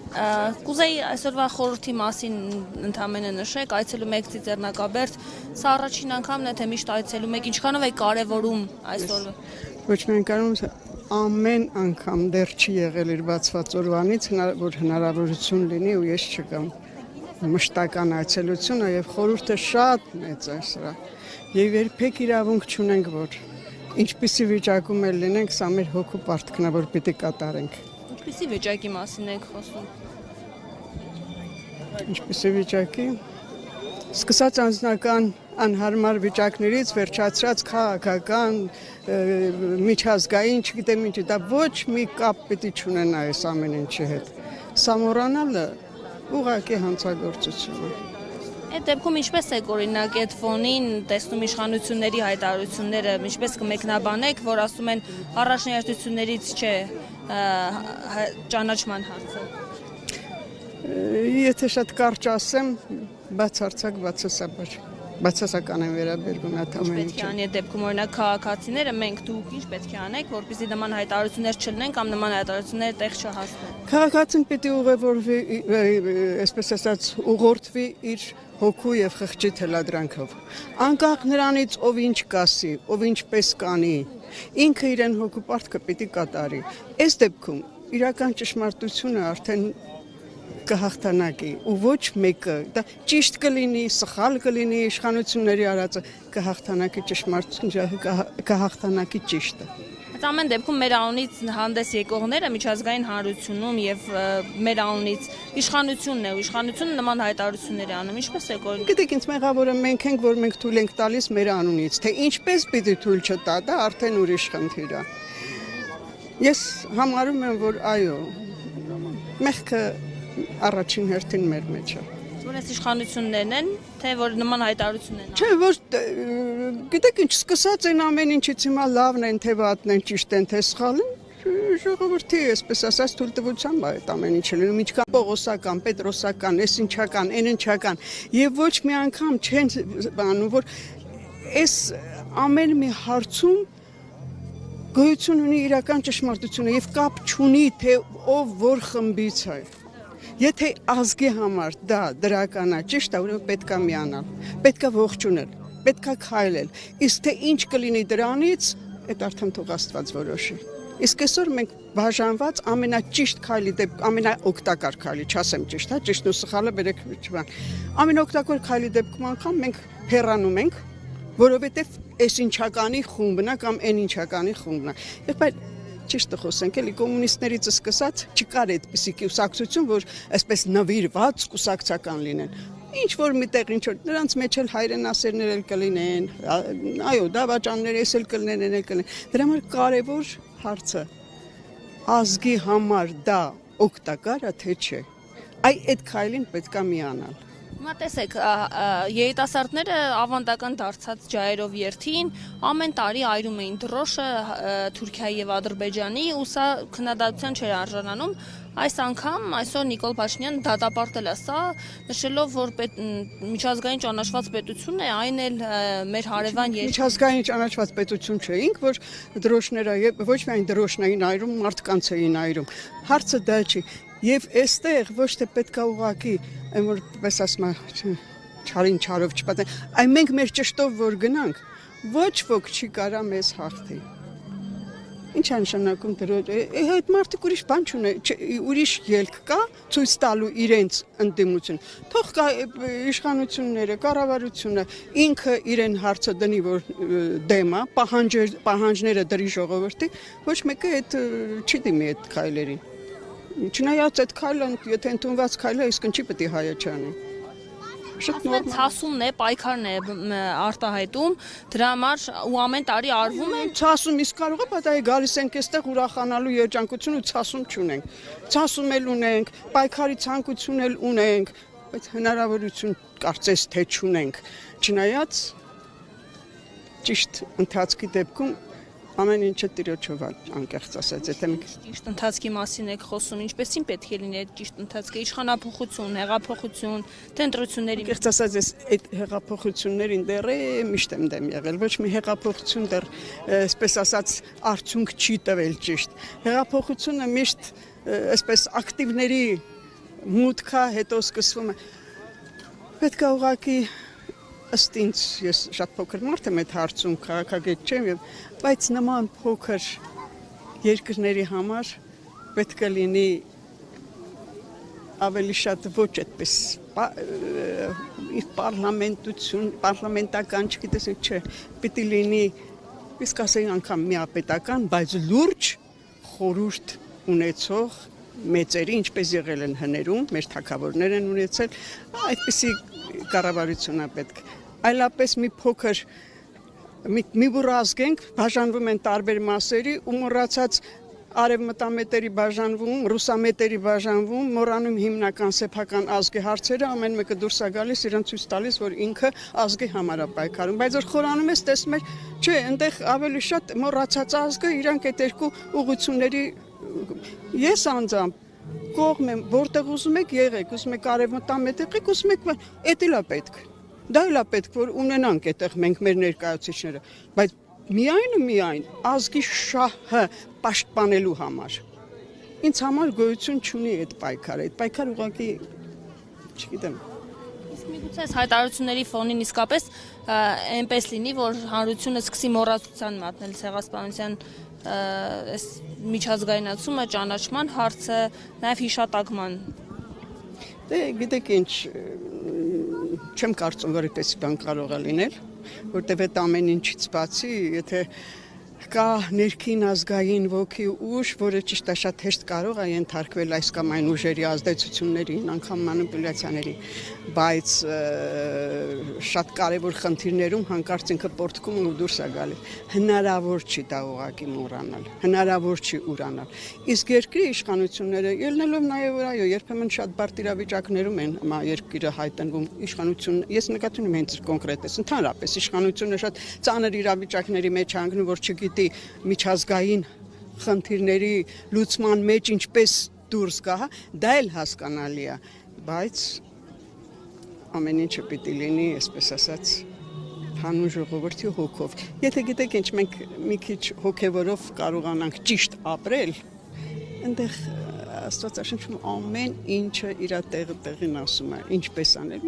Կուզեի այսօրվա խորհրդի մասին ընդամենը նշեք, այցելում եք Ծիծեռնակաբերդ, սա առաջին անգամն է, թե միշտ այցելում եք, ինչքանով է կարևորում այսօրը։ Ոչ միայն կարողանում ամեն անգամ դեռ չի եղել իր բացված օրվանից, որ հնարավորություն լինի ու ես չգամ մշտական այցելությունը եւ խորհուրդը շատ մեծ է սրա։ Եվ երբեք իրավունք չունենք, որ ինչպիսի վիճակում էլ լինենք, սա մեր հոգու պարտքն է, որ պիտի կատարենք։ Ինչպիսի վիճակի մասին եք խոսում։ Ինչպիսի վիճակի։ Սկսած անձնական անհարմար վիճակներից վերջացրած քաղաքական, միջազգային, չգիտեմ ինչ, դա ոչ մի կապ պիտի չունենա այս ամեն ինչի հետ։ Սա մոռանալը ուղղակի հանցագործություն է։ Այդ դեպքում ինչպես եք օրինակ այդ ֆոնին տեսնում իշխանությունների հայտարարությունները, ինչպես կմեկնաբանեք, որ ասում են առաջնահերթություններից չէ ճանաչման հարցը։ Եթե շատ կարճ ասեմ, բացարձակ բացասական են վերաբերվում այդ ամեն ինչը։ Պետք է անի այդ դեպքում օրինակ քաղաքացիները մենք դուք ինչ պետք է անեք, որպեսզի նման հայտարարություններ չլինեն կամ նման հայտարարությունները տեղ չհասնեն։ Քաղաքացին պիտի ուղևորվի, այսպես ասած, ուղղորդվի իր հոգու եւ խղճի թելադրանքով։ Անկախ նրանից ով ինչ կասի, ով ինչպես կանի, ինքը իրեն հոգու պարտքը պիտի կատարի։ Այս դեպքում իրական ճշմարտությունը արդեն կհաղթանակի ու ոչ մեկը դա ճիշտ կլինի, սխալ կլինի, իշխանությունների արածը կհաղթանակի ճշմարտությունը, կհաղթանակի ճիշտը։ Այդ ամեն դեպքում մեր անունից հանդես եկողները միջազգային հանրությունում եւ մեր անունից իշխանությունն է ու իշխանությունը նման հայտարարություններ է անում, ինչպես է կորին։ Գիտեք, ինձ մեղավորը մենք ենք, որ մենք թույլ ենք տալիս մեր անունից, թե ինչպես պիտի թույլ չտա, դա արդեն ուրիշ խնդիր է։ Ես համարում եմ, որ այո, մեղքը առաջին հերթին մեր մեջ է։ Որ այս իշխանություններն են, թե որ նման հայտարարություններ են։ Չէ, որ գիտեք ինչ, սկսած են ամեն ինչից հիմա լավն են, թե վատն են, ճիշտ են, թե սխալ են, ժողովրդի, այսպես ասած, թույլտվությամբ է այդ ամեն ինչը լինում, ինչքան Պողոսական, Պետրոսական, այս ինչական, այն ինչական, եւ ոչ մի անգամ չեն բանում, որ այս ամեն մի հարցում գոյություն ունի իրական ճշմարտությունը եւ կապ չունի, թե ով որ խմբից է։ Եթե ազգի համար դա դրական է, ճիշտ է, ուրեմն պետք է միանալ, պետք է ողջունել, պետք է քայլել, իսկ թե ինչ կլինի դրանից, այդ արդեն թող Աստված որոշի։ Իսկ այսօր մենք բաժանված ամենաճիշտ քայլի դեպքում, ամենաօգտակար քայլի, չասեմ ճիշտ, հա, ճիշտն ու սխալը բերեք չբան։ Ամենաօգտակար քայլի դեպքում անգամ մենք հեռանում ենք, որովհետև այս ինչականի խումբն է կամ այն ինչականի խումբն է։ Երբ այդ ճիշտը խոսենք, էլի կոմունիստներից սկսած չկար այդպիսի կուսակցություն, որ այսպես նվիրված կուսակցական լինեն։ Ինչ որ միտեղ ինչ որ նրանց մեջ էլ հայրենասերներ էլ կլինեն, այո, դավաճաններ էլ կլինեն, Դրա համար կարևոր հարցը ազգի համար դա օգտակար է թե չէ։ Այդ քայլին պետք է միանալ։ Հիմա տեսեք, երիտասարդները ավանդական դարձած ջահերով երթին ամեն տարի այրում էին դրոշը Թուրքիայի եւ Ադրբեջանի ու սա քննադատության չէր արժանանում։ Այս անգամ այսօր Նիկոլ Փաշինյանը դատապարտել է սա, նշելով, որ միջազգային ճանաչված պետություն է, այն էլ մեր հարևան երկիր։ Միջազգային ճանաչված պետություն չէինք, որ դրոշները ոչ միայն դրոշն էին այրում, մարդկանց էին այրում։ Հարցը դա չի։ Եվ այստեղ ոչ թե պետքա ուղակի, այն որ պես ասում չարին չարով չպատեն, այ մենք մեր ճշտով որ գնանք, ոչ ոք չի կարա մեզ հաղթի։ Ինչ է նշանակում դրոջ, այդ մարդիկ ուրիշ բան չունեն, ուրիշ ելք կա ցույց տալու իրենց ընդդիմություն։ Թող կա իշխանությունները, կառավարությունը ինքը իրեն հարցը դնի, որ դեմ է, պահանջները դրի ժողովրդի, ոչ մեկը այդ չի դիմի այդ քայլերին։ Չնայած այդ քայլը, եթե ընդունված քայլը, իսկ ինչի պետք է հայը չանի։ Շատ նորմալ։ Ցասումն է, պայքարն է արտահայտում, դրա համար ու ամեն տարի արվում է։ Ցասում իսկ կարող է, բայց այ գալիս ենք այստեղ ուրախանալու երջանկություն ու ցասում չունենք։ Ցասում էլ ունենք, պայքարի ցանկություն էլ ունենք, բայց հնարավորություն կարծես թե չունենք։ Չնայած ճիշտ ընթացքի դեպքում ամեն ինչը տիրոջով անկեղծ ասած, եթե մենք ճիշտ ընթացքի մասին եք խոսում, ինչպեսին պետք է լինի այդ ճիշտ ընթացքը, իշխանափոխություն, հեղափոխություն, թե ընտրությունների։ Անկեղծ ասած, այդ հեղափոխություններին դեռ միշտ եմ դեմ եղել, ոչ մի հեղափոխություն դեռ, այսպես ասած, արդյունք չի տվել ճիշտ։ Հեղափոխությունը միշտ այսպես ակտիվների մուտքա, հետո սկսվում է։ Պետք է ուղղակի ըստ ինձ, ես շատ փոքր մարդ եմ այդ հարցում, քաղաքագետ չեմ, բայց նման փոքր երկրների համար պետք է լինի ավելի շատ ոչ այդպես պարլամենտական, չգիտես չէ, պիտի լինի, իսկ ասեի անգամ միապետական, բայց լուրջ խորհուրդ ունեցող մեծերի, ինչպես եղել են հներում, մեր թագավորներ են ունեցել, այդպիսի կառավարություն է պետք։ Այլապես մի փոքր մի բուռ ազգ ենք, բաժանվում են տարբեր մասերի ու մոռացած արևմտամետերի բաժանվում, ռուսամետերի բաժանվում, մոռանում հիմնական սեփական ազգի հարցերը, ամեն մեկը դուրս է գալիս, իրեն ցույց տալիս, որ ինքը ազգի համար է պայքարում, բայց որ խորանում ես, տեսնում ես, չէ, այնտեղ ավելի շատ մոռացած ազգը իրանք այդ երկու ուղղությունների ես անձամբ կողմ եմ, որտեղ ուզում եք եղեք, ուզում եք արևմտամետ եղեք, ուզում եք, էդ էլ է պետք։ Դա էլ է պետք, որ ունենանք այդտեղ մենք մեր ներկայացուցիչները, բայց միայն ազգի շահը պաշտպանելու համար։ Ինձ համար գոյություն չունի այդ պայքարը, այդ պայքար ուղղակի չգիտեմ։ Իսկ միգուցե այս հայտարարությունների ֆոնին իսկապես այնպես լինի, որ հանրությունը սկսի մոռացության մատնել Ցեղասպանության այս միջազգայնացումը, ճանաչման հարցը, նաև հիշատակման։ Դե գիտեք ինչ, չեմ կարծում, որ այդպես բան կարող է լինել, որտեղ այդ ամեն ինչից բացի, եթե կա ներքին ազգային ոգի ուժ, որը ճիշտ է շատ հեշտ կարող է ենթարկվել այս կամ այն ուժերի ազդեցություններին, անգամ մանիպուլյացիաների, բայց շատ կարևոր խնդիրներում հանկարծ ինքը պորտքում ու դուրս է գալիս։ Հնարավոր չի դա ուղղակի մոռանալ, հնարավոր չի ուրանալ։ Իսկ երկրի իշխանությունները ելնելով նաև որ այո, երբեմն շատ բարդ իրավիճակներում են երկիրը հայտնվում իշխանություն, ես նկատի ունեմ հենց կոնկրետ էս, ընդհանրապես իշխանությունը շատ ծանր իրավիճակների մեջ հանգնում, որ չգիտի միջազգային խնդիրների լուծման մեջ ինչպես դուրս գա, դա էլ հասկանալի է, բայց ամեն ինչը պիտի լինի, այսպես ասած, հանուն ժողովրդի հոգով։ Եթե գիտեք ինչ, մենք մի քիչ հոգևորով կարողանանք ճիշտ ապրել, այնտեղ Աստվածաշնչում ամեն ինչը իր տեղին ասում է, ինչպես անել,